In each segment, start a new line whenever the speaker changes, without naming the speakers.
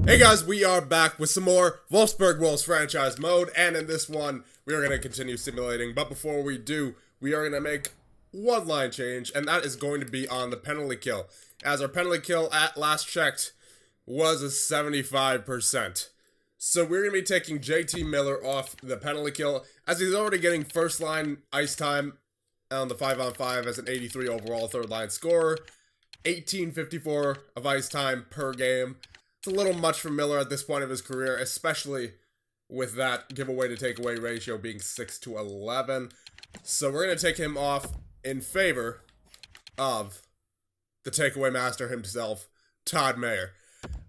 Hey guys, we are back with some more Wolfsburg Wolves franchise mode, and in this one, we are going to continue simulating, but before we do, we are going to make one line change, and that is going to be on the penalty kill, as our penalty kill at last checked was a 75%. So we're going to be taking JT Miller off the penalty kill, as he's already getting first line ice time on the 5-on-5 as an 83 overall third line scorer, 18.54 of ice time per game. It's a little much for Miller at this point of his career, especially with that giveaway to takeaway ratio being 6-11. So we're going to take him off in favor of the takeaway master himself, Todd Mayer.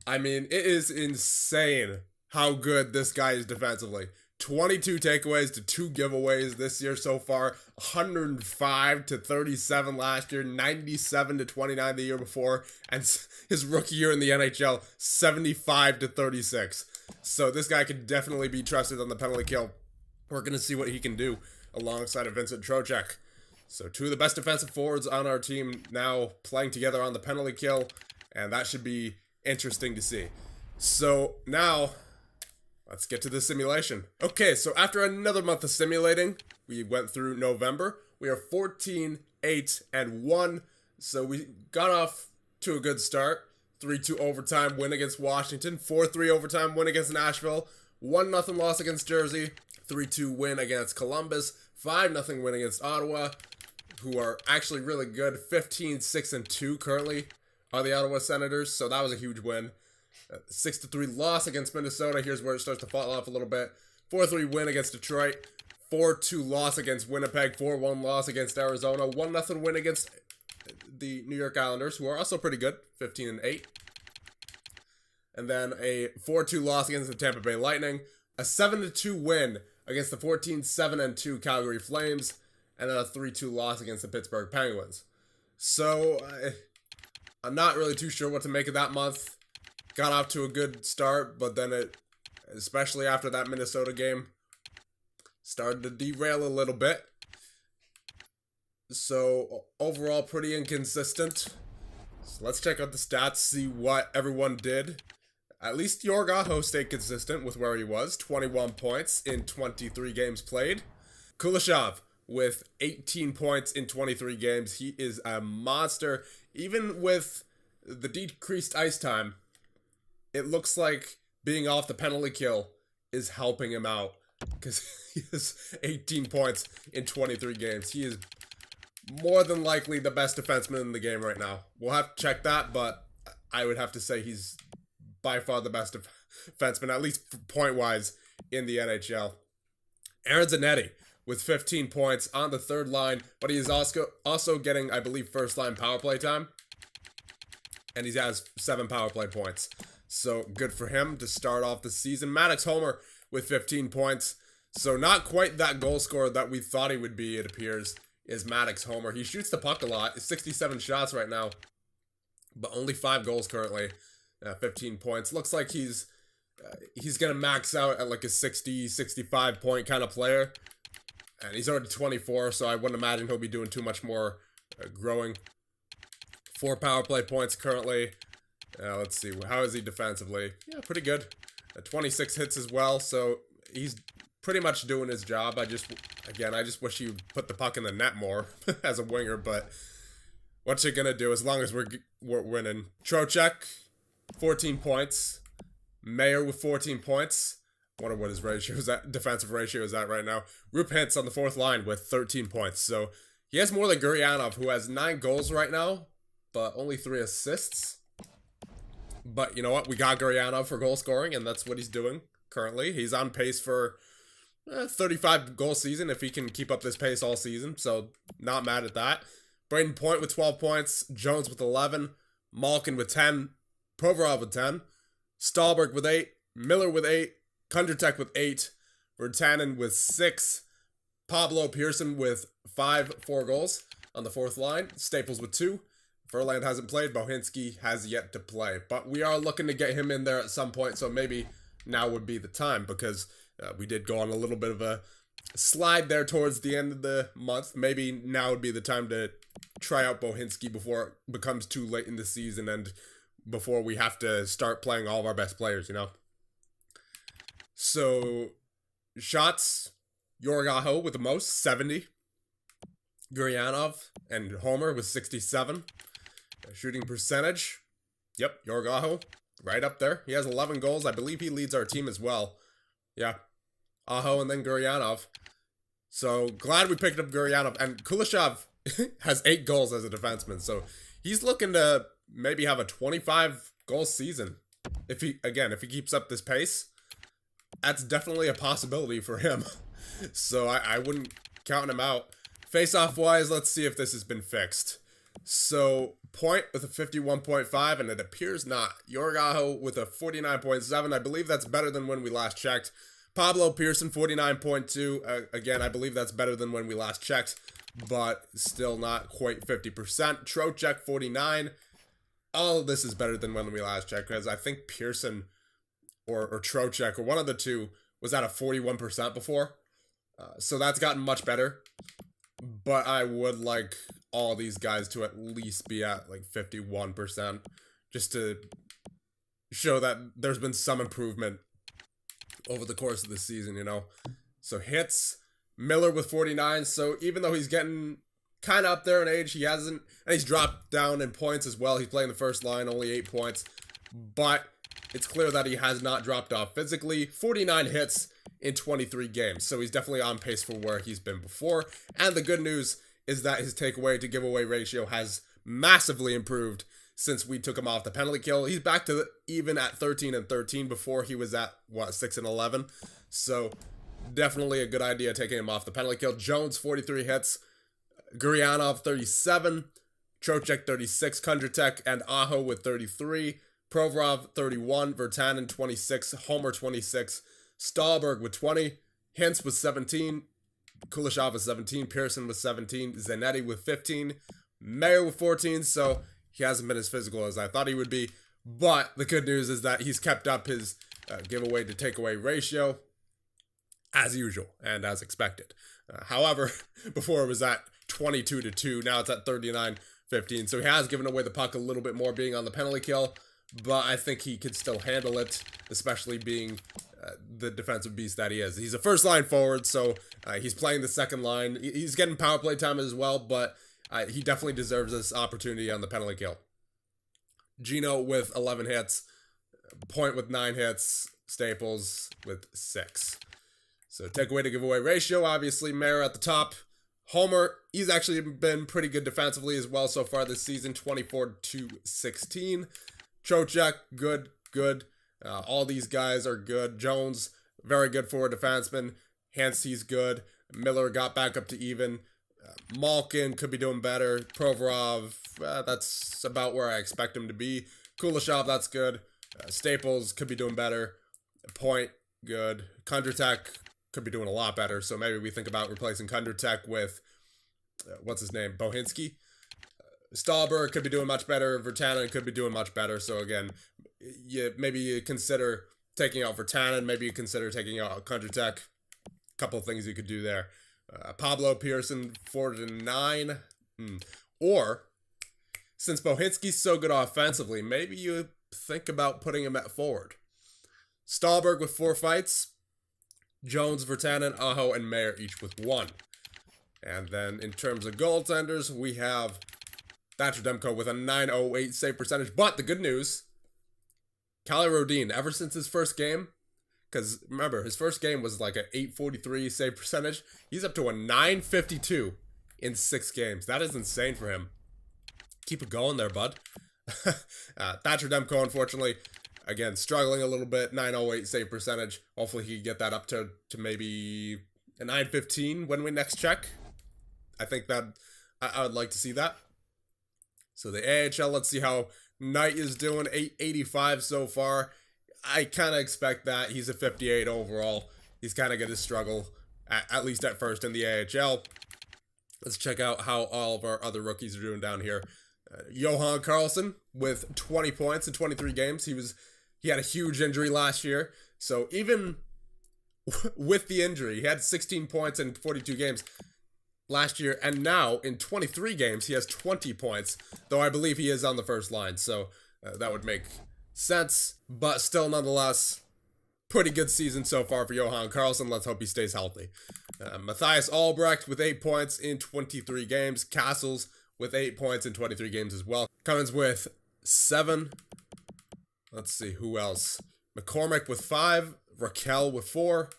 I mean, it is insane how good this guy is defensively. 22 takeaways to 2 giveaways this year so far, 105 to 37 last year, 97 to 29 the year before, and his rookie year in the NHL, 75 to 36. So this guy could definitely be trusted on the penalty kill. We're going to see what he can do alongside of Vincent Trocheck. So 2 of the best defensive forwards on our team now playing together on the penalty kill, and that should be interesting to see. So now, let's get to the simulation. Okay, so after another month of simulating, we went through November. We are 14-8-1, so we got off to a good start. 3-2 overtime win against Washington, 4-3 overtime win against Nashville, 1-0 loss against Jersey, 3-2 win against Columbus, 5-0 win against Ottawa, who are actually really good. 15-6-2 currently are the Ottawa Senators, so that was a huge win. 6-3 loss against Minnesota. Here's where it starts to fall off a little bit. 4-3 win against Detroit. 4-2 loss against Winnipeg. 4-1 loss against Arizona. 1-0 win against the New York Islanders, who are also pretty good. 15-8. And then a 4-2 loss against the Tampa Bay Lightning. A 7-2 win against the 14-7-2 Calgary Flames. And then a 3-2 loss against the Pittsburgh Penguins. So, I'm not really too sure what to make of that month. Got off to a good start, but then it, especially after that Minnesota game, started to derail a little bit. So, overall, pretty inconsistent. So let's check out the stats, see what everyone did. At least Yorgaho stayed consistent with where he was. 21 points in 23 games played. Kuleshov with 18 points in 23 games. He is a monster. Even with the decreased ice time, it looks like being off the penalty kill is helping him out, because he has 18 points in 23 games. He is more than likely the best defenseman in the game right now. We'll have to check that, but I would have to say he's by far the best defenseman, at least point-wise, in the NHL. Aaron Zanetti with 15 points on the third line, but he is also getting, I believe, first-line power play time, and he has 7 power play points. So, good for him to start off the season. Maddox Homer with 15 points. So, not quite that goal scorer that we thought he would be, it appears, is Maddox Homer. He shoots the puck a lot. 67 shots right now, but only 5 goals currently. 15 points. Looks like he's going to max out at like a 60, 65 point kind of player. And he's already 24, so I wouldn't imagine he'll be doing too much more growing. 4 power play points currently. Let's see, how is he defensively? Yeah, pretty good. 26 hits as well, so he's pretty much doing his job. I just wish he would put the puck in the net more as a winger, but what's he gonna do as long as we're winning? Trocheck, 14 points. Mayer with 14 points. I wonder what his ratio is at, defensive ratio is at right now. Rupe Hintz on the 4th line with 13 points, so he has more than Guryanov, who has 9 goals right now, but only 3 assists. But you know what? We got Guryanov for goal scoring, and that's what he's doing currently. He's on pace for 35 goal season if he can keep up this pace all season. So not mad at that. Braden Point with 12 points. Jones with 11. Malkin with 10. Provorov with 10. Stahlberg with 8. Miller with 8. Kondratek with 8. Virtanen with 6. Pablo Pearson with 4 goals on the 4th line. Staples with 2. Verland hasn't played. Bohinski has yet to play. But we are looking to get him in there at some point, so maybe now would be the time, because we did go on a little bit of a slide there towards the end of the month. Maybe now would be the time to try out Bohinski before it becomes too late in the season and before we have to start playing all of our best players, you know? So, shots, Yorgaho with the most, 70. Guryanov and Homer with 67. Shooting percentage, yep, Yorgaho, right up there. He has 11 goals. I believe he leads our team as well. Yeah, Aho and then Guryanov. So, glad we picked up Guryanov. And Kuleshov has 8 goals as a defenseman. So, he's looking to maybe have a 25-goal season. If he keeps up this pace, that's definitely a possibility for him. So, I wouldn't count him out. Face-off wise, let's see if this has been fixed. So, Point with a 51.5, and it appears not. Yorgaho with a 49.7. I believe that's better than when we last checked. Pablo Pearson, 49.2. Again, I believe that's better than when we last checked, but still not quite 50%. Trocheck, 49. All of this is better than when we last checked, because I think Pearson or Trocheck, or one of the two, was at a 41% before. So that's gotten much better. But I would like all these guys to at least be at like 51%, just to show that there's been some improvement over the course of the season, you know. So hits, Miller with 49. So even though he's getting kind of up there in age, and he's dropped down in points as well. He's playing the first line, only 8 points. But it's clear that he has not dropped off physically. 49 hits in 23 games. So he's definitely on pace for where he's been before. And the good news is that his takeaway to giveaway ratio has massively improved since we took him off the penalty kill. He's back to even at 13 and 13. Before he was at, 6 and 11. So definitely a good idea taking him off the penalty kill. Jones, 43 hits. Guryanov, 37. Trocheck, 36. Kondratek and Aho with 33. Provorov, 31. Virtanen, 26. Homer, 26. Stahlberg with 20. Hintz with 17. Kuleshov with 17. Pearson with 17. Zanetti with 15. Mayer with 14. So he hasn't been as physical as I thought he would be. But the good news is that he's kept up his giveaway to takeaway ratio as usual and as expected. However, before it was at 22-2. Now it's at 39-15. So he has given away the puck a little bit more being on the penalty kill. But I think he could still handle it, especially being the defensive beast that he is. He's a first-line forward, so he's playing the second line. He's getting power play time as well, but he definitely deserves this opportunity on the penalty kill. Gino with 11 hits, Point with 9 hits, Staples with 6. So takeaway to giveaway ratio, obviously Mayer at the top. Homer, he's actually been pretty good defensively as well so far this season, 24-16. Trocheck, good. All these guys are good. Jones, very good for a defenseman. Hintz, good. Miller got back up to even. Malkin could be doing better. Provorov, that's about where I expect him to be. Kuleshov, that's good. Staples could be doing better. Point, good. Kondratek could be doing a lot better. So maybe we think about replacing Kondratek with, what's his name, Bohinski. Stahlberg could be doing much better. Virtanen could be doing much better. So again, maybe you consider taking out Virtanen. Maybe you consider taking out Kondratek. A couple of things you could do there. Pablo Pearson, 4-9. Or, since Bohinski's so good offensively, maybe you think about putting him at forward. Stahlberg with 4 fights. Jones, Virtanen, Aho, and Mayer each with 1. And then in terms of goaltenders, we have Thatcher Demko with a 908 save percentage. But the good news, Kalle Rodin, ever since his first game, because remember, his first game was like an 843 save percentage. He's up to a 952 in 6 games. That is insane for him. Keep it going there, bud. Thatcher Demko, unfortunately, again, struggling a little bit. 908 save percentage. Hopefully he can get that up to maybe a 915 when we next check. I think that I would like to see that. So the AHL, let's see how Knight is doing. 885 so far. I kind of expect that. He's a 58 overall. He's kind of going to struggle, at least at first, in the AHL. Let's check out how all of our other rookies are doing down here. Johan Carlson with 20 points in 23 games. He had a huge injury last year. So even with the injury, he had 16 points in 42 games last year. And now in 23 games, he has 20 points, though I believe he is on the first line. So That would make sense, but still nonetheless, pretty good season so far for Johan Karlsson. Let's hope he stays healthy. Matthias Albrecht with 8 points in 23 games. Castles with 8 points in 23 games as well. Cummins with 7. Let's see, who else? McCormick with 5. Raquel with 4.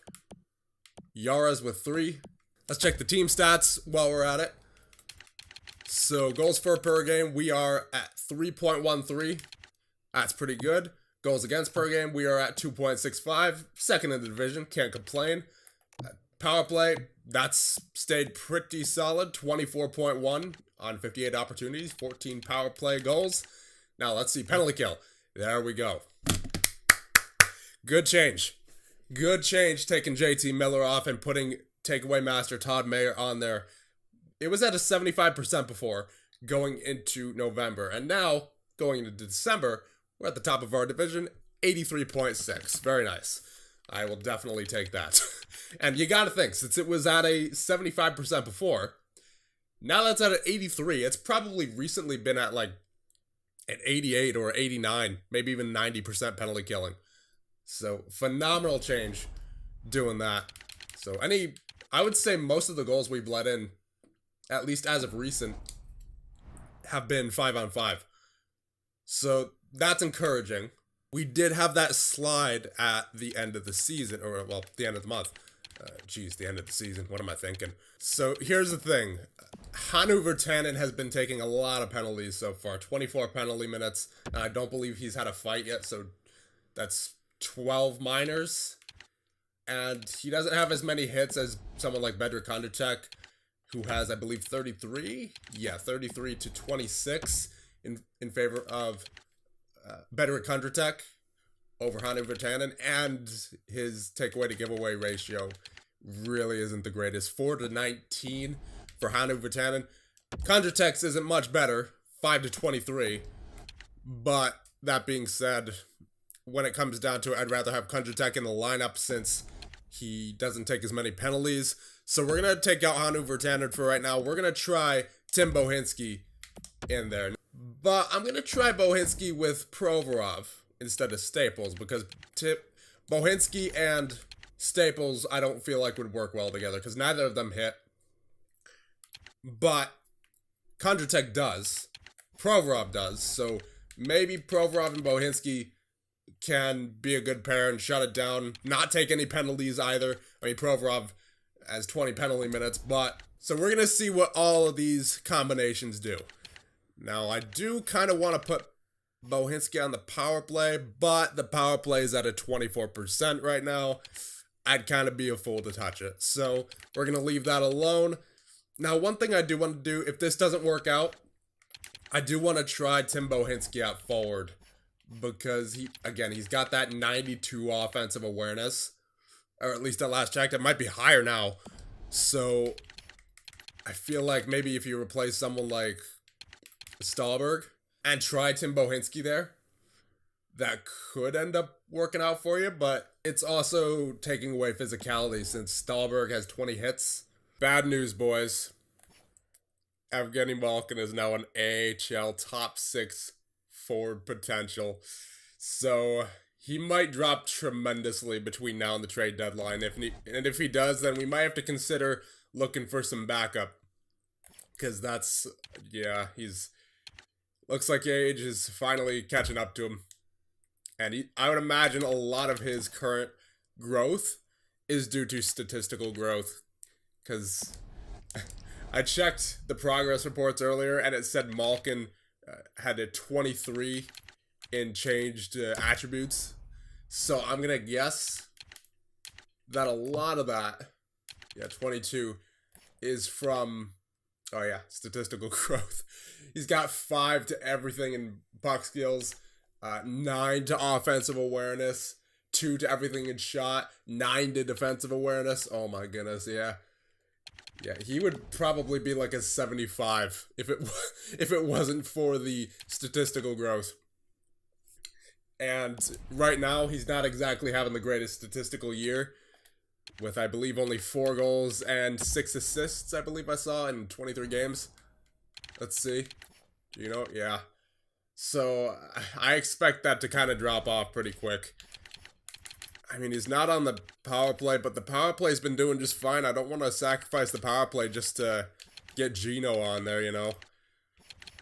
Yaras with 3. Let's check the team stats while we're at it. So, goals for per game, we are at 3.13. That's pretty good. Goals against per game, we are at 2.65. Second in the division, can't complain. Power play, that's stayed pretty solid. 24.1 on 58 opportunities, 14 power play goals. Now, let's see, penalty kill. There we go. Good change. Good change taking JT Miller off and putting takeaway master Todd Mayer on there. It was at a 75% before going into November. And now, going into December, we're at the top of our division, 83.6. Very nice. I will definitely take that. And you gotta think, since it was at a 75% before, now that's at an 83. It's probably recently been at like an 88 or 89, maybe even 90% penalty killing. So, phenomenal change doing that. So, I would say most of the goals we've let in, at least as of recent, have been 5-on-5. So, that's encouraging. We did have that slide at the end of the season, or, well, the end of the month. The end of the season. What am I thinking? So, here's the thing. Hannu Virtanen has been taking a lot of penalties so far. 24 penalty minutes. And I don't believe he's had a fight yet, so that's 12 minors. And he doesn't have as many hits as someone like Bedřich Kondrček, who has, I believe, 33? Yeah, 33 to 26 in favor of Bedřich Kondrček over Hannu Virtanen, and his takeaway to giveaway ratio really isn't the greatest. 4 to 19 for Hannu Virtanen. Kondrček's isn't much better, 5 to 23. But that being said, when it comes down to it, I'd rather have Kondrček in the lineup since he doesn't take as many penalties. So we're going to take out Hannu Virtanen for right now. We're going to try Tim Bohinski in there. But I'm going to try Bohinski with Provorov instead of Staples, because Bohinski and Staples I don't feel like would work well together, because neither of them hit. But Kondrček does. Provorov does. So maybe Provorov and Bohinski can be a good pair and shut it down. Not take any penalties either. I mean, Provorov has 20 penalty minutes, but... So we're going to see what all of these combinations do. Now, I do kind of want to put Bohinski on the power play, but the power play is at a 24% right now. I'd kind of be a fool to touch it. So we're going to leave that alone. Now, one thing I do want to do, if this doesn't work out, I do want to try Tim Bohinski out forward. Because, he's got that 92 offensive awareness. Or at least at last check. It might be higher now. So, I feel like maybe if you replace someone like Stallberg and try Tim Bohinski there, that could end up working out for you. But it's also taking away physicality since Stallberg has 20 hits. Bad news, boys. Evgeny Malkin is now an AHL top 6 forward potential. So he might drop tremendously between now and the trade deadline. If he does, then we might have to consider looking for some backup. Because he's... Looks like age is finally catching up to him. And I would imagine a lot of his current growth is due to statistical growth. Because I checked the progress reports earlier, and it said Malkin had a 23 in changed attributes. So I'm going to guess that a lot of that, 22, is from, statistical growth. He's got 5 to everything in puck skills, 9 to offensive awareness, 2 to everything in shot, 9 to defensive awareness. Oh my goodness, yeah. Yeah, he would probably be like a 75 if it wasn't for the statistical growth. And right now, he's not exactly having the greatest statistical year, with, I believe, only 4 goals and 6 assists, I believe I saw, in 23 games. Let's see. Yeah. So I expect that to kind of drop off pretty quick. I mean, he's not on the power play, but the power play's been doing just fine. I don't want to sacrifice the power play just to get Gino on there, you know?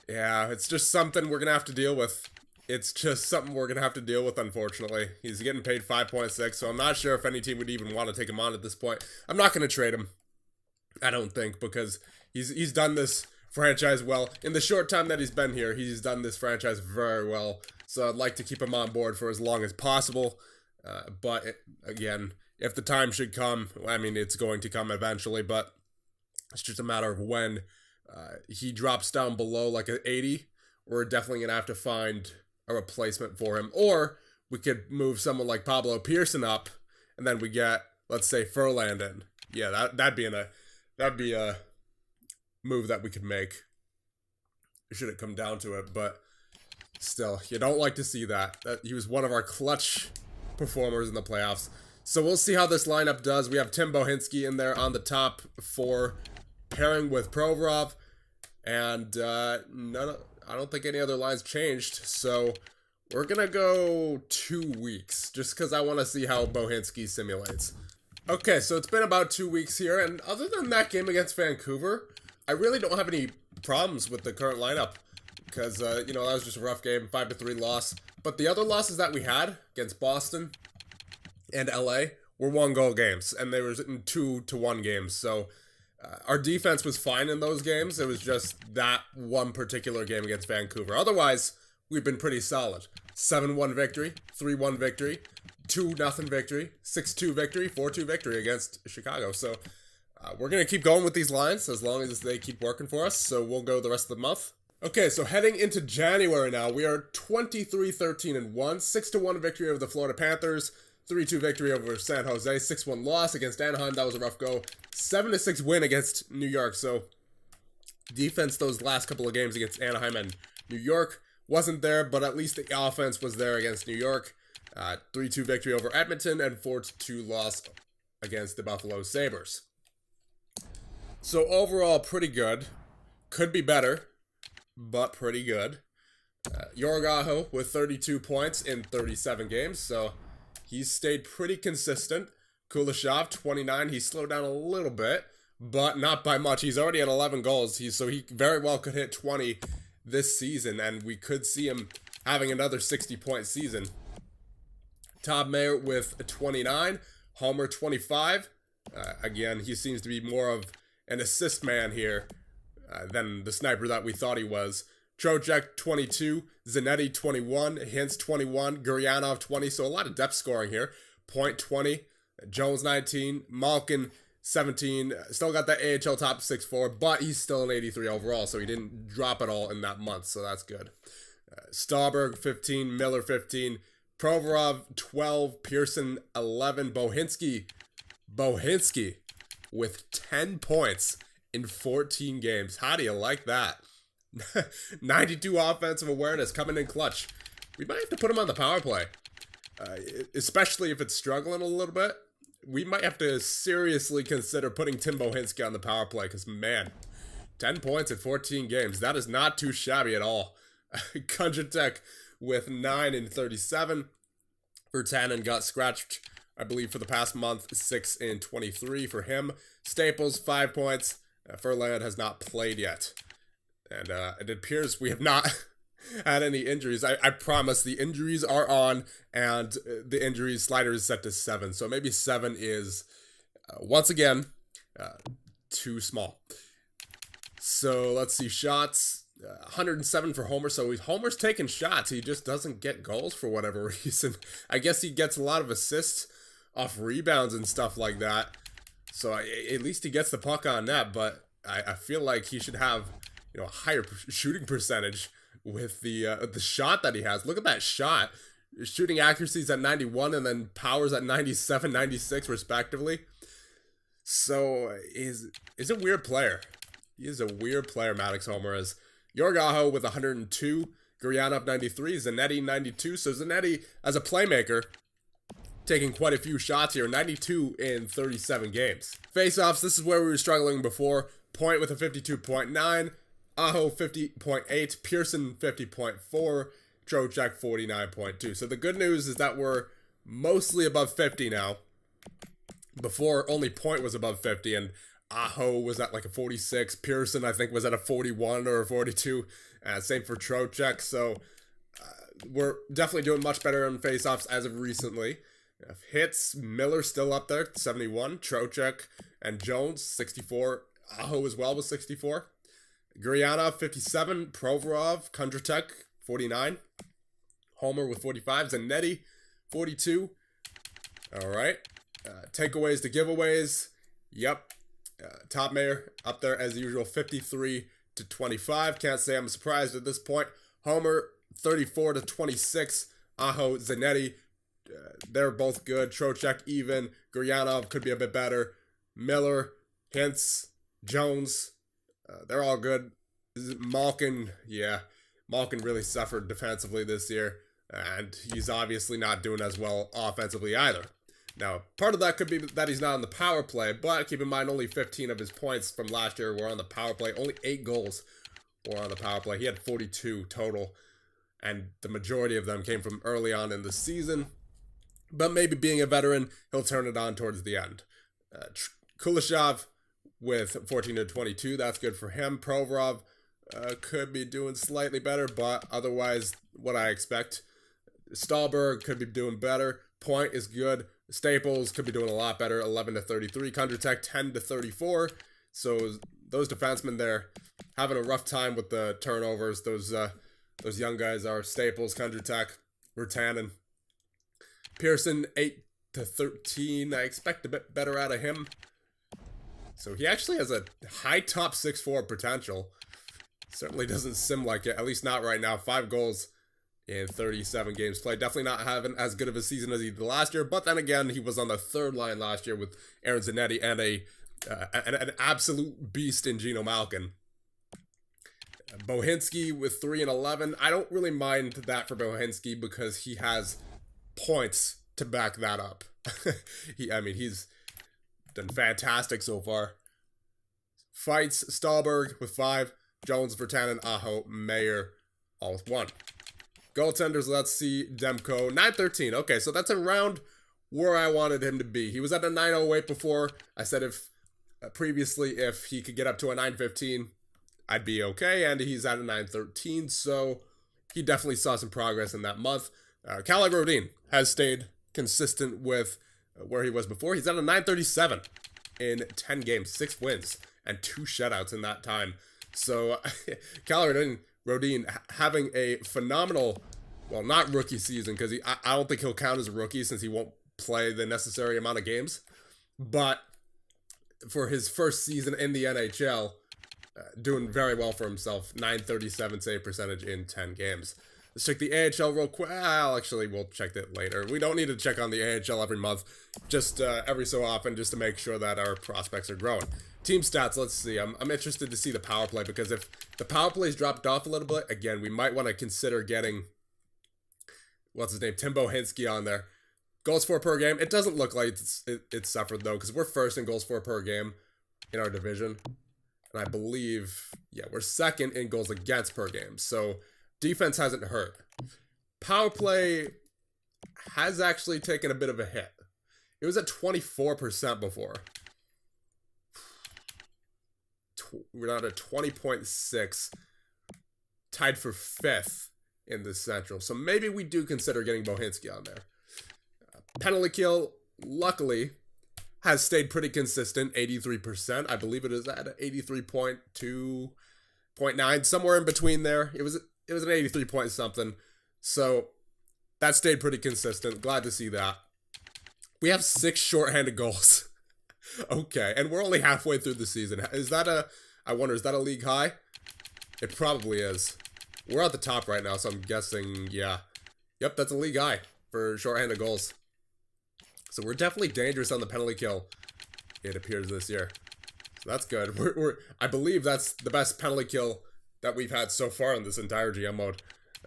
Yeah, it's just something we're going to have to deal with. It's just something we're going to have to deal with, unfortunately. He's getting paid 5.6, so I'm not sure if any team would even want to take him on at this point. I'm not going to trade him, I don't think, because he's done this franchise well. In the short time that he's been here, he's done this franchise very well. So I'd like to keep him on board for as long as possible. Again, if the time should come, I mean, it's going to come eventually, but it's just a matter of when he drops down below like an 80. We're definitely going to have to find a replacement for him. Or we could move someone like Pablo Pearson up, and then we get, let's say, Furland in. Yeah, that'd be a move that we could make. Should it come down to it, but still, you don't like to see that. He was one of our clutch performers in the playoffs. So we'll see how this lineup does. We have Tim Bohinski in there on the top four, pairing with Provorov, and I don't think any other lines changed. So we're gonna go 2 weeks, just because I want to see how Bohinski simulates. Okay, so it's been about 2 weeks here, and other than that game against Vancouver, I really don't have any problems with the current lineup, because, that was just a rough game, 5-3 loss. But the other losses that we had against Boston and LA were 1-goal games, and they were in 2-1 games. So our defense was fine in those games. It was just that one particular game against Vancouver. Otherwise, we've been pretty solid. 7-1 victory, 3-1 victory, 2-0 victory, 6-2 victory, 4-2 victory against Chicago. So we're going to keep going with these lines as long as they keep working for us. So we'll go the rest of the month. Okay, so heading into January now, we are 23-13-1, 6-1 victory over the Florida Panthers, 3-2 victory over San Jose, 6-1 loss against Anaheim. That was a rough go. 7-6 win against New York. So defense those last couple of games against Anaheim and New York wasn't there, but at least the offense was there against New York. 3-2 victory over Edmonton and 4-2 loss against the Buffalo Sabres. So overall, pretty good. Could be better, but pretty good. Yorgaho with 32 points in 37 games, so he's stayed pretty consistent. Kuleshov, 29, he slowed down a little bit, but not by much. He's already at 11 goals, so he very well could hit 20 this season, and we could see him having another 60-point season. Todd Mayer with 29, Homer 25. Again, he seems to be more of an assist man here than the sniper that we thought he was. Trocheck 22, Zanetti 21, Hintz 21, Guryanov 20, so a lot of depth scoring here. Point 20, Jones 19, Malkin 17, still got that AHL top 6-4, but he's still an 83 overall, so he didn't drop at all in that month, so that's good. Stauberg 15, Miller 15, Provorov 12, Pearson 11, Bohinski with 10 points in 14 games. How do you like that? 92 offensive awareness coming in clutch. We might have to put him on the power play, especially if it's struggling a little bit. We might have to seriously consider putting Tim Bohinski on the power play because, man, 10 points in 14 games. That is not too shabby at all. Kunjatek with 9 in 37. Vertanen got scratched, I believe, for the past month. 6 in 23 for him. Staples, 5 points. Furland has not played yet. And it appears we have not had any injuries. I promise the injuries are on, and the injury slider is set to 7. So maybe 7 is, once again, too small. So let's see, shots. 107 for Homer. So Homer's taking shots. He just doesn't get goals for whatever reason. I guess he gets a lot of assists off rebounds and stuff like that. So at least he gets the puck on net, but I feel like he should have a higher shooting percentage with the shot that he has. Look at that shot. Shooting accuracy's at 91 and then power's at 97, 96 respectively. So is a weird player. He is a weird player, Maddox Homer is. Yorgaho with 102, Guryanov 93, Zanetti 92. So Zanetti, as a playmaker, taking quite a few shots here, 92 in 37 games. Face-offs, this is where we were struggling before. Point with a 52.9, Aho 50.8, Pearson 50.4, Trocheck 49.2. So the good news is that we're mostly above 50 now. Before, only Point was above 50, and Aho was at like a 46. Pearson, I think, was at a 41 or a 42. Same for Trocheck. So we're definitely doing much better on faceoffs as of recently. Hits, Miller still up there, 71. Trocheck and Jones, 64. Aho as well was 64. Gurianov, 57. Provorov, Kondratek, 49. Homer with 45. Zanetti, 42. All right. Takeaways to giveaways. Yep. Top Mayor up there as usual, 53 to 25. Can't say I'm surprised at this point. Homer, 34 to 26. Aho, Zanetti, they're both good. Trocheck even. Gurianov could be a bit better. Miller, Hintz, Jones, they're all good. Malkin, yeah. Malkin really suffered defensively this year, and he's obviously not doing as well offensively either. Now, part of that could be that he's not on the power play, but keep in mind only 15 of his points from last year were on the power play. Only 8 goals were on the power play. He had 42 total, and the majority of them came from early on in the season. But maybe being a veteran, he'll turn it on towards the end. Kuleshov with 14 to 22, that's good for him. Provorov could be doing slightly better, but otherwise what I expect. Stahlberg could be doing better. Point is good. Staples could be doing a lot better, 11 to 33. Kondratek, 10 to 34. So those defensemen there having a rough time with the turnovers. Those young guys are Staples, Kondratek, Virtanen. Pearson, 8 to 13. I expect a bit better out of him. So he actually has a high top 6'4" potential. Certainly doesn't seem like it, at least not right now. 5 goals in 37 games played. Definitely not having as good of a season as he did last year, but then again, he was on the third line last year with Aaron Zanetti and an absolute beast in Gino Malkin. Bohinski with 3 and 11. I don't really mind that for Bohinski because he has points to back that up. He's done fantastic so far. Fights, Stahlberg with 5. Jones, Virtanen, Aho, Mayer, all with 1. Goaltenders, let's see. Demko, 913. Okay, so that's around where I wanted him to be. He was at a 908 before. I said previously if he could get up to a 915, I'd be okay. And he's at a 913, so he definitely saw some progress in that month. Kalle Rodin has stayed consistent with where he was before. He's at a 937 in 10 games, 6 wins, and 2 shutouts in that time. So Kalle Rodin having a phenomenal, well, not rookie season, because I don't think he'll count as a rookie since he won't play the necessary amount of games. But for his first season in the NHL, doing very well for himself. 937 save percentage in 10 games. Let's check the AHL real quick. Well, actually, we'll check that later. We don't need to check on the AHL every month, just every so often, just to make sure that our prospects are growing. Team stats, let's see. I'm interested to see the power play, because if the power play's dropped off a little bit, again, we might want to consider getting, Tim Bohinski on there. Goals for per game. It doesn't look like it's suffered, though, because we're first in goals for per game in our division. And I believe, we're second in goals against per game. So defense hasn't hurt. Power play has actually taken a bit of a hit. It was at 24% before. We're down to 20.6. Tied for 5th in the Central. So maybe we do consider getting Bohinski on there. Penalty kill, luckily, has stayed pretty consistent, 83%. I believe it is at 83.2.9, somewhere in between there. It was an 83 point something. So that stayed pretty consistent. Glad to see that. We have 6 shorthanded goals. Okay, and we're only halfway through the season. Is that a league high? It probably is. We're at the top right now, so I'm guessing, yeah. Yep, that's a league high for shorthanded goals. So we're definitely dangerous on the penalty kill, it appears, this year. So that's good. I believe that's the best penalty kill that we've had so far in this entire GM mode.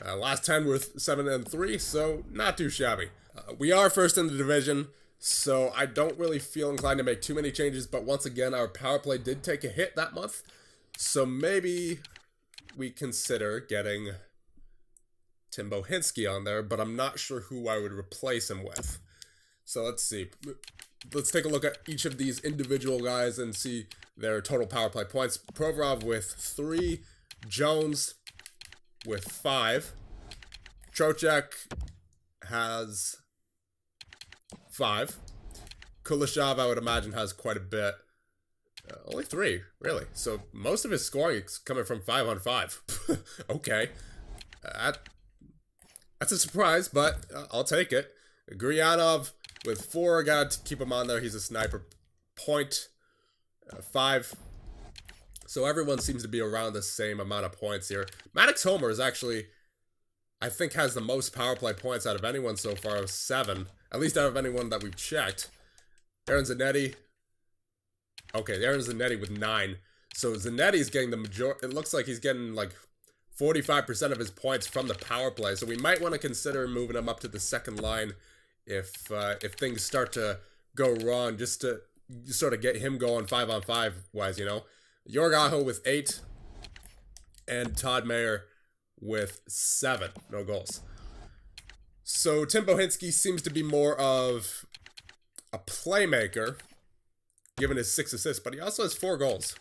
Last 10 were 7-3, so not too shabby. We are first in the division, so I don't really feel inclined to make too many changes, but once again, our power play did take a hit that month. So maybe we consider getting Tim Bohinski on there, but I'm not sure who I would replace him with. So let's see. Let's take a look at each of these individual guys and see their total power play points. Provorov with 3, Jones with 5, Trocheck has 5, Kuleshov I would imagine has quite a bit. Only 3, really. So most of his scoring is coming from 5-on-5. Okay. That's a surprise, but I'll take it. Gurianov with 4, got to keep him on there. He's a sniper. Point 5. So everyone seems to be around the same amount of points here. Maddox Homer is actually, I think, has the most power play points out of anyone so far, 7. At least out of anyone that we've checked. Aaron Zanetti. Okay, Aaron Zanetti with 9. So Zanetti's getting the majority. It looks like he's getting like 45% of his points from the power play, so we might want to consider moving him up to the second line if things start to go wrong, just to sort of get him going 5-on-5 wise, you know. Jorg Aho with 8, and Todd Mayer with 7, no goals. So Tim Bohinski seems to be more of a playmaker, given his 6 assists, but he also has 4 goals,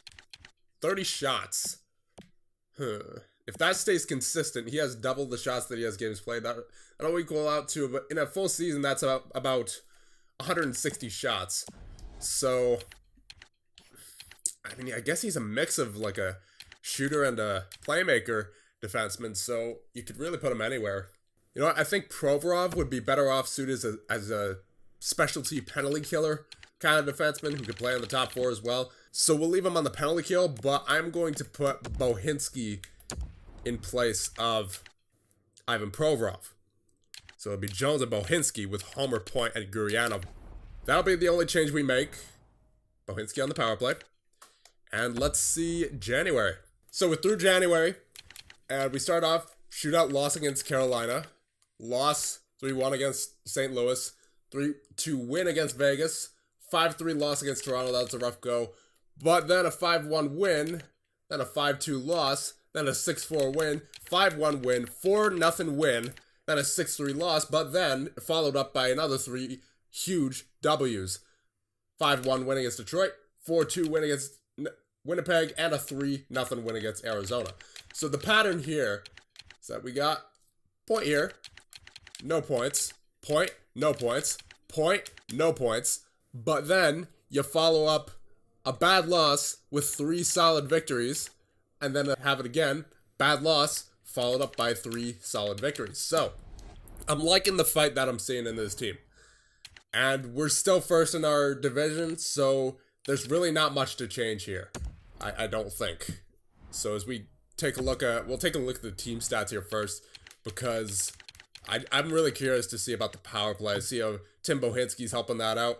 30 shots. If that stays consistent, he has double the shots that he has games played. That'll equal out to, but in a full season, that's about 160 shots. So, I mean, I guess he's a mix of like a shooter and a playmaker defenseman, so you could really put him anywhere. You know what? I think Provorov would be better off suited as a specialty penalty killer kind of defenseman who could play on the top 4 as well. So we'll leave him on the penalty kill, but I'm going to put Bohinski in place of Ivan Provorov. So it'll be Jones and Bohinski with Homer, Point, and Gurianov. That'll be the only change we make. Bohinski on the power play. And let's see January. So we're through January, and we start off shootout loss against Carolina, loss 3-1 against St. Louis, 3-2 win against Vegas, 5-3 loss against Toronto. That was a rough go. But then a 5-1 win, then a 5-2 loss, then a 6-4 win, 5-1 win, 4-0 win, then a 6-3 loss, but then followed up by another 3 huge W's. 5-1 win against Detroit, 4-2 win against Winnipeg, and a 3-0 win against Arizona. So the pattern here is that we got point here, no points, point, no points, point, no points, but then you follow up a bad loss with 3 solid victories, and then have it again, bad loss, followed up by 3 solid victories. So, I'm liking the fight that I'm seeing in this team. And we're still first in our division, so there's really not much to change here. I don't think. So as we take a look at, we'll take a look at the team stats here first, because I'm really curious to see about the power play, see how Tim Bohinski's helping that out.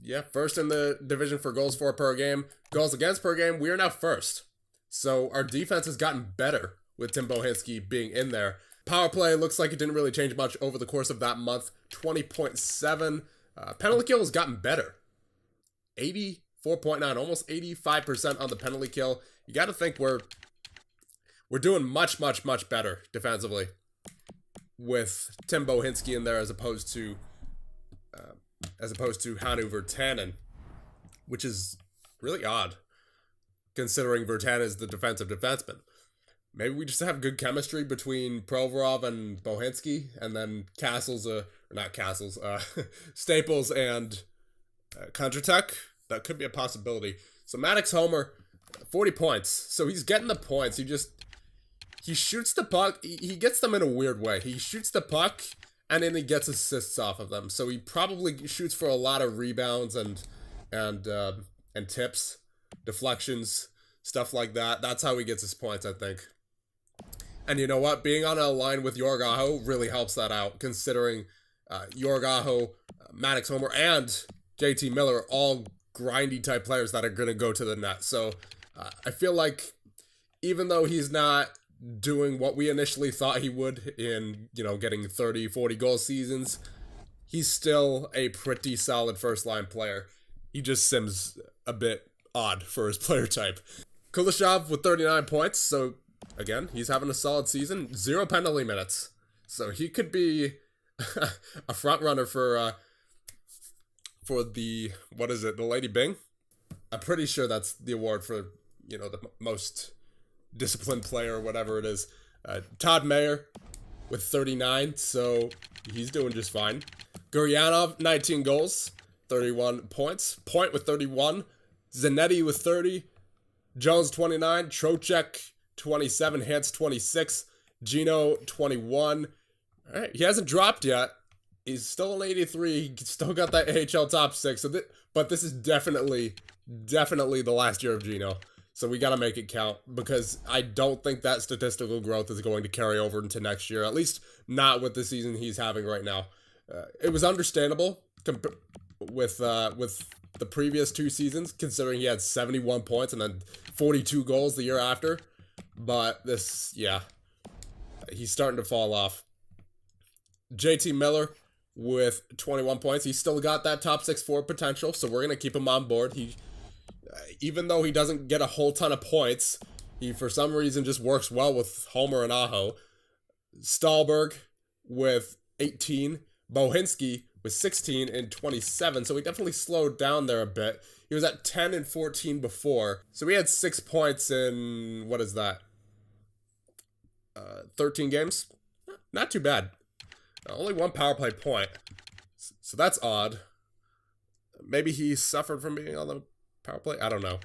Yeah, first in the division for goals for per game. Goals against per game, we are now first. So our defense has gotten better with Tim Bohinski being in there. Power play looks like it didn't really change much over the course of that month. 20.7. Penalty kill has gotten better. 84.9, almost 85% on the penalty kill. You got to think we're doing much, much, much better defensively with Tim Bohinski in there as opposed to Hannu Virtanen, which is really odd, considering Virtanen is the defensive defenseman. Maybe we just have good chemistry between Provorov and Bohinski, and then Staples and Kondratek. That could be a possibility. So Maddox Homer, 40 points. So he's getting the points. He shoots the puck. He gets them in a weird way. He shoots the puck, and then he gets assists off of them. So he probably shoots for a lot of rebounds and tips, deflections, stuff like that. That's how he gets his points, I think. And you know what? Being on a line with Jorg Aho really helps that out, considering Jorg Aho, Maddox Homer, and JT Miller are all grindy type players that are going to go to the net. So I feel like even though he's not doing what we initially thought he would in, getting 30, 40 goal seasons, he's still a pretty solid first line player. He just seems a bit odd for his player type. Kuleshov with 39 points, so again, he's having a solid season. 0 penalty minutes. So he could be a front runner for the, what is it, the Lady Bing? I'm pretty sure that's the award for, you know, the most disciplined player or whatever it is. Todd Mayer with 39, so he's doing just fine. Guryanov, 19 goals, 31 points. Point with 31. Zanetti with 30. Jones, 29. Trocheck, 27. Hintz, 26. Gino, 21. All right, he hasn't dropped yet. He's still an 83. He still got that AHL top 6. So but this is definitely the last year of Gino. So we got to make it count, because I don't think that statistical growth is going to carry over into next year. At least not with the season he's having right now. It was understandable with the previous 2 seasons, considering he had 71 points and then 42 goals the year after. But this, yeah, he's starting to fall off. JT Miller with 21 points. He's still got that top 6 forward potential, so we're going to keep him on board. Even though he doesn't get a whole ton of points, he for some reason just works well with Homer and Aho. Stahlberg with 18. Bohinski with 16 and 27, so he definitely slowed down there a bit. He was at 10 and 14 before, so he had 6 points in, what is that, 13 games? Not too bad. Only 1 power play point, so that's odd. Maybe he suffered from being on the power play? I don't know.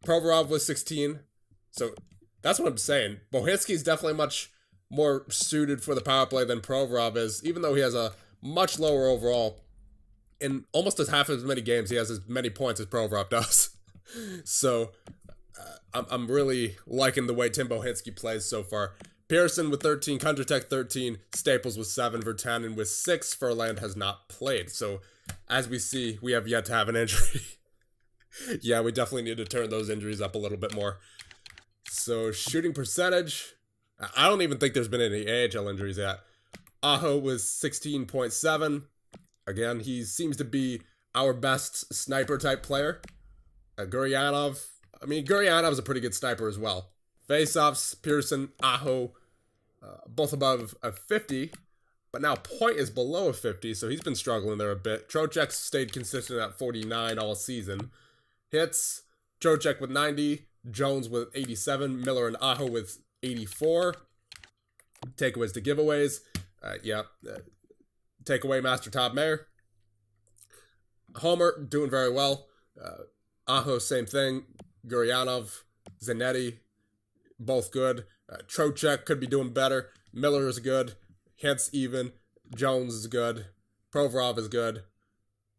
Provorov was 16, so that's what I'm saying. Bohinski's definitely much more suited for the power play than Provorov is, even though he has a much lower overall. In almost half as many games, he has as many points as Provorov does. So, I'm really liking the way Tim Bohinski plays so far. Pearson with 13, Kondratek 13, Staples with 7, Vertanen and with 6. Furland has not played. So, as we see, we have yet to have an injury. Yeah, we definitely need to turn those injuries up a little bit more. So, shooting percentage, I don't even think there's been any AHL injuries yet. Aho was 16.7. Again, he seems to be our best sniper type player. Guryanov, Guryanov's a pretty good sniper as well. Faceoffs, Pearson, Aho, both above a 50. But now Point is below a 50, so he's been struggling there a bit. Trocheck stayed consistent at 49 all season. Hits, Trocheck with 90, Jones with 87, Miller and Aho with 84. Takeaways to giveaways. Takeaway master Todd Mayer. Homer doing very well. Aho, same thing. Guryanov, Zanetti, both good. Trocheck could be doing better. Miller is good. Hintz even. Jones is good. Provorov is good.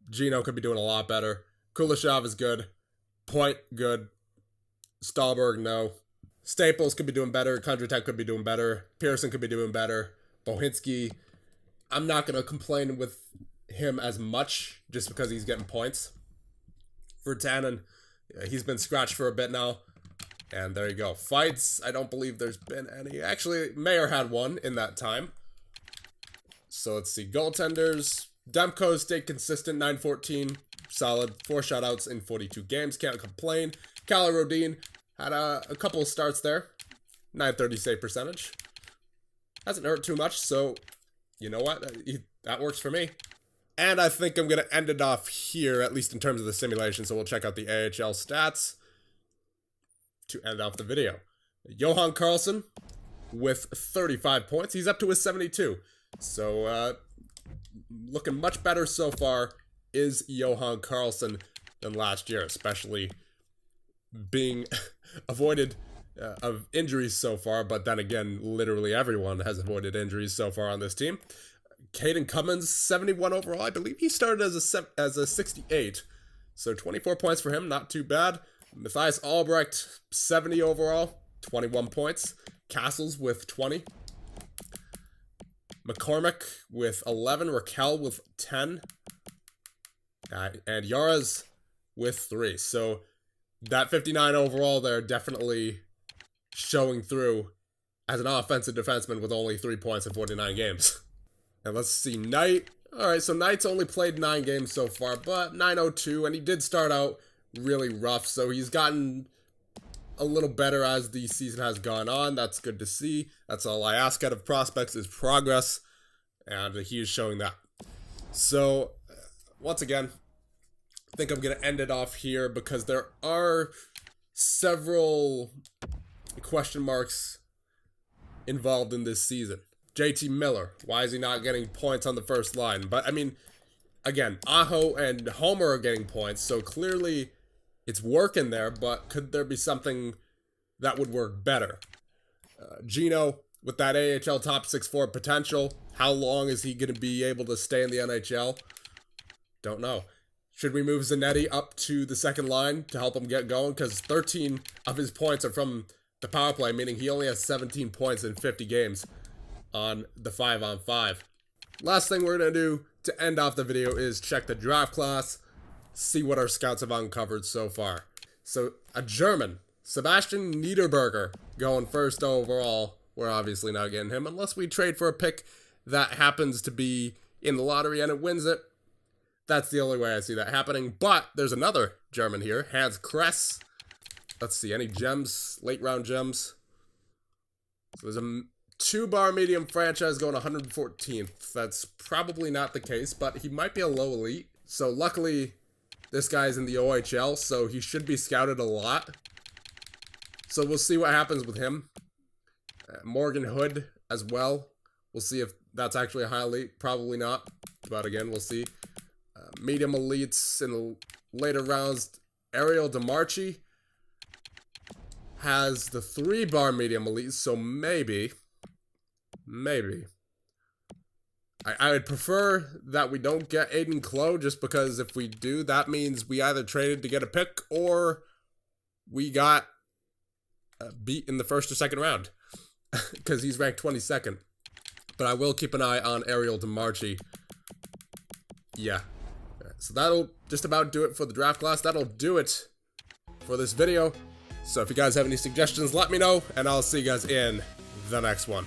Gino could be doing a lot better. Kuleshov is good. Point, good. Stahlberg, no. Staples could be doing better. Kondratek could be doing better. Pearson could be doing better. Bohinski, I'm not going to complain with him as much just because he's getting points. Vertanen, he's been scratched for a bit now. And there you go. Fights, I don't believe there's been any. Actually, Mayer had one in that time. So let's see. Goaltenders. Demko stayed consistent, 9-14. Solid. 4 shutouts in 42 games. Can't complain. Kalle Rodin had a couple of starts there. 930 save percentage. Hasn't hurt too much, so you know what? That works for me. And I think I'm going to end it off here, at least in terms of the simulation, so we'll check out the AHL stats to end off the video. Johan Carlson with 35 points. He's up to his 72. So, looking much better so far is Johan Carlson than last year, especially being avoided of injuries so far, but then again, literally everyone has avoided injuries so far on this team. Caden Cummins, 71 overall. I believe he started as a 68, so 24 points for him, not too bad. Matthias Albrecht, 70 overall, 21 points. Castles with 20. McCormick with 11. Raquel with 10. And Yara's with 3. So that 59 overall there definitely showing through as an offensive defenseman with only 3 points in 49 games. And let's see, Knight. Alright, so Knight's only played 9 games so far, but 902, and he did start out really rough, so he's gotten a little better as the season has gone on. That's good to see. That's all I ask out of prospects is progress, and he is showing that. So, once again, I think I'm going to end it off here because there are several question marks involved in this season. JT Miller, why is he not getting points on the first line? But, I mean, again, Aho and Homer are getting points, so clearly it's working there, but could there be something that would work better? Gino, with that AHL top 6 forward potential, how long is he going to be able to stay in the NHL? Don't know. Should we move Zanetti up to the second line to help him get going? Because 13 of his points are from the power play, meaning he only has 17 points in 50 games on the 5-on-5. Last thing we're going to do to end off the video is check the draft class, see what our scouts have uncovered so far. So, a German, Sebastian Niederberger, going first overall. We're obviously not getting him unless we trade for a pick that happens to be in the lottery and it wins it. That's the only way I see that happening. But there's another German here, Hans Kress. Let's see, any gems, late round gems? So there's a 2-bar medium franchise going 114th. That's probably not the case, but he might be a low elite. So luckily, this guy's in the OHL, so he should be scouted a lot. So we'll see what happens with him. Morgan Hood as well. We'll see if that's actually a high elite. Probably not, but again, we'll see. Medium elites in the later rounds. Ariel DeMarchi has the 3-bar medium elites, so maybe. I would prefer that we don't get Aiden Clow, just because if we do, that means we either traded to get a pick or we got beat in the first or second round because he's ranked 22nd. But I will keep an eye on Ariel DeMarchi. Yeah. So that'll just about do it for the draft class. That'll do it for this video. So if you guys have any suggestions, let me know, and I'll see you guys in the next one.